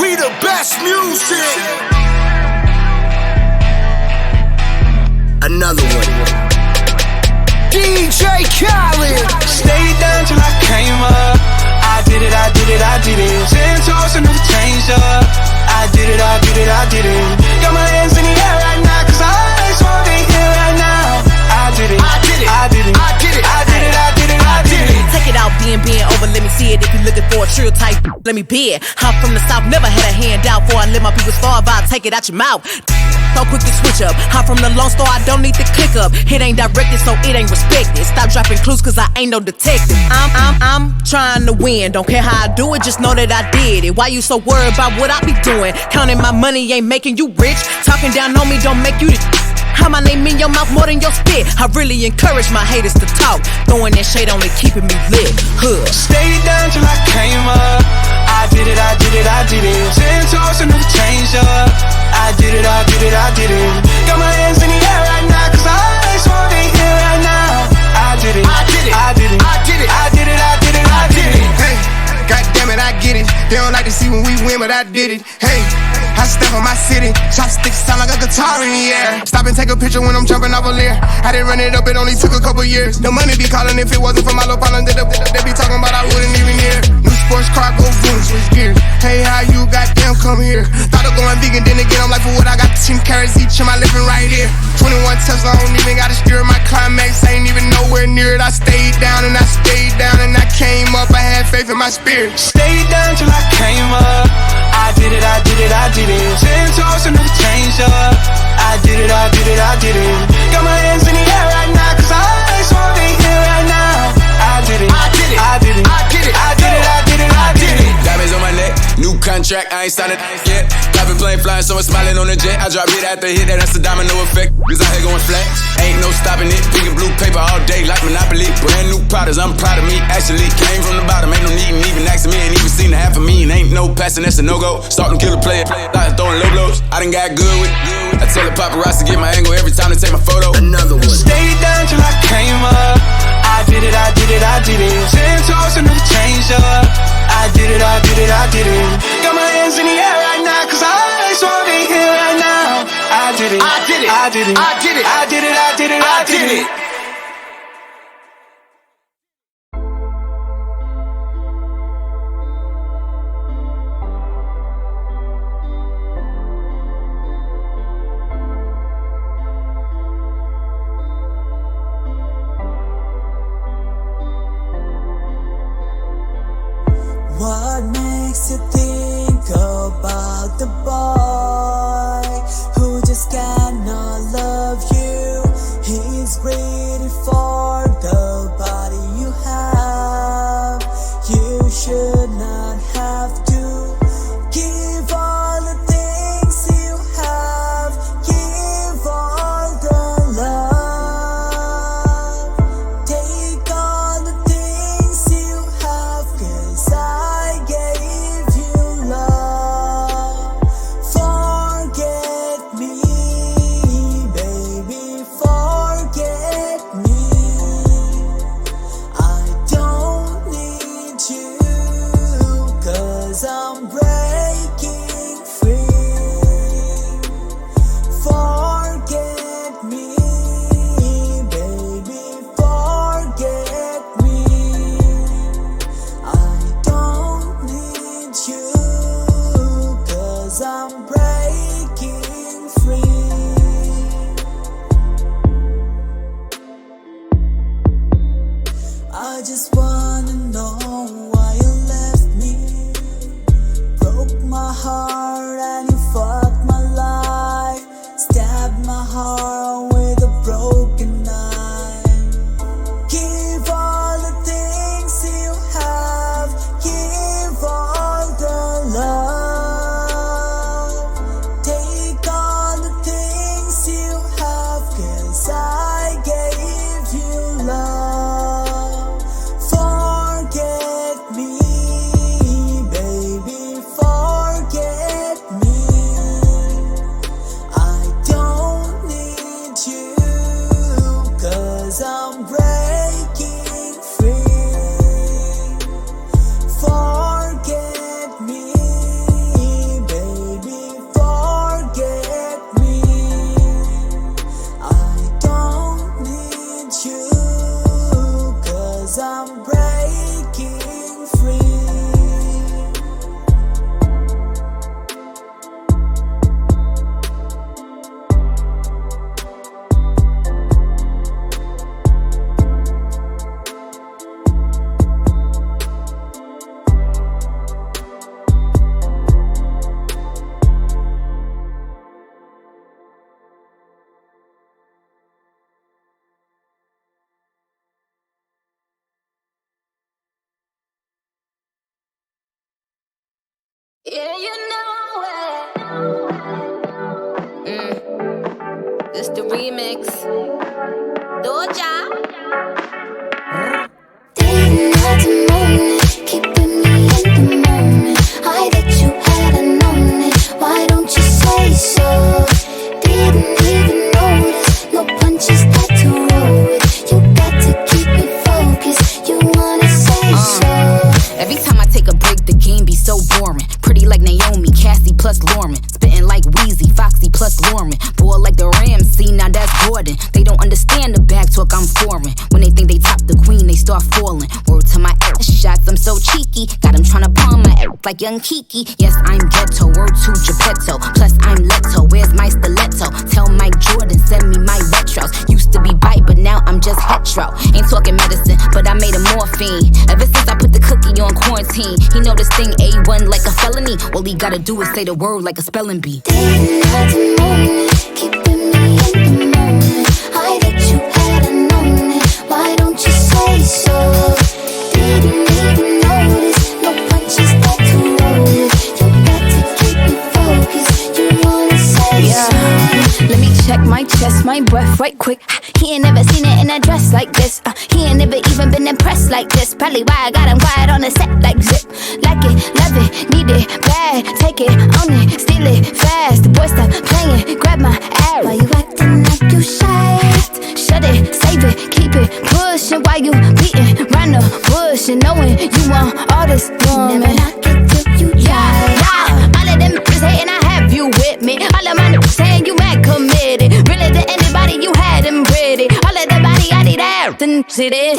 We the best music. Another one. DJ Khaled. Stayed down till I came up. I did it, I did it, I did it. 10 toes and never changed up. I did it, I did it, I did it. Got my hands in the air right now, cause I just wanna be here right now. I did it, I did it, I did it, I did it, I did it, I did it, I did it. Take it out, being over, let me see it. If you're looking for a trill type, let me be it. I'm from the south, never had a handout. Before I let my people starve, I'll take it out your mouth. So quick to switch up. I'm from the Lone Star, I don't need to click up. It ain't directed, so it ain't respected. Stop dropping clues, cause I ain't no detective. I'm trying to win. Don't care how I do it, just know that I did it. Why you so worried about what I be doing? Counting my money ain't making you rich. Talking down on me don't make you the how my name in your mouth more than your spit. I really encourage my haters to talk. Throwing that shade only keeping me lit. Stayed down till I came up. I did it, I did it, I did it. 10 toes and never changed up. I did it, I did it, I did it. Got my hands in the air right now, cause I just wanna be here right now. I did it, I did it, I did it, I did it, I did it, I did it, I did it. Hey, goddammit, I get it. They don't like to see when we win, but I did it. Hey, I step on my city, chopsticks sound like a guitar in the air. Stop and take a picture when I'm jumping off a leer. I didn't run it up, it only took a couple years. The money be calling if it wasn't for my little partner. They be talking about I wouldn't even hear. New sports car, go boom, switch gears. Hey, how you goddamn come here? Thought of going vegan, then again I'm like, for what I got 10 carrots each in my living right here. 21 Tesla, I don't even gotta steer. My climax ain't even nowhere near it. I stayed down and I stayed down and I came up. I had faith in my spirit. Stayed down till I came up. I did it, I did it, I did it. 10 toes and never changed up. I did it, I did it, I did it. Got my hands in the air right now, cause I just wanna be here right now. I did it, I did it, I did it, I did it, I did it, I did it, I did it. Diamonds on my neck, new contract, I ain't signed it yet. Private plane flying, someone smiling on the jet. I drop hit after hit, that's a domino effect. Cause I here going flat, ain't no stopping it. Pink and blue paper all day like Monopoly. Brand new products, I'm proud of me. Actually came from the bottom, ain't no need even asking me. Ain't even seen the half of me, and ain't no passing, that's a no-go. Starting kill a player, starting throwing low blows. I done got good with it. I tell the paparazzi to get my angle every time they take my photo. Another one. Stayed down till I came up. I did it, I did it, I did it. 10 toes and never changed up. I did it, I did it, I did it. Got my hands in the air right now, cause I just wanna be here right now. I did it, I did it, I did it, I did it, I did it, I did it, I did it. What makes you think about the boy who just cannot love you? He's greedy for the body you have. You should not have to give all the things you have. Give all the love. Take all the things you have, cause I gave you love. Forget me, baby, forget me. I don't need you, cause I'm breaking free. Forget me, baby, forget me. I don't need you, cause I'm breaking free. I just wanna know why you left me. Broke my heart and you fucked my life. Stabbed my heart with a broken knife. Give all the things you have. Give all the love. Take all the things you have, cause I gave you love. Forget 'cause I'm breaking free. Yeah, you know it. This the remix. Doja. Day and night and morning, keeping me in the moment. I that you had known it. Why don't you say so? Didn't even notice. No punches that to roll with. You got to keep me focused. You wanna say so? Every time I take a break, the game be so boring. Pretty like Naomi, Cassie plus Lauren. Spitting like Weezy, Foxy plus Lauren. Boy like the Ramsey, now that's Gordon. They don't understand the back talk, I'm foreign. When they think they top the queen, they start falling. Word to my ass shots, I'm so cheeky. Got them tryna palm my ass like young Kiki. Yes, I'm ghetto, word to Geppetto. Plus I'm Leto, where's my stiletto? Tell Mike Jordan, send me my retros. Used to be bite, but now I'm just hetero. Ain't talking medicine, but I made a morphine. Ever since I put the cookie on quarantine, he know this thing A1 like a felony. All he gotta do is say the word like a spelling bee. Day and night and morning, keeping me in the moment. I that you had known it. Why don't you say so? Didn't even notice. No punches that to roll with. You got to keep me focused. You wanna say so? Let me check my chest, my breath right quick. He ain't never seen it in a dress like this. He ain't never even been impressed like this. Probably why I got him quiet on the set like zip. Like it, love it, need it, bad. Take it, own it, steal it, fast. The boy stop playing, grab my ass. Why you acting like you shy? Shut it, save it, keep it pushing. While you beating round the bush and knowing you want all this woman. Never knock it till you try. Yeah, all of them bitches hating, I have you with me. All of my niggas saying you mad committed. Really to anybody you had them pretty. All of the body I need out and see this.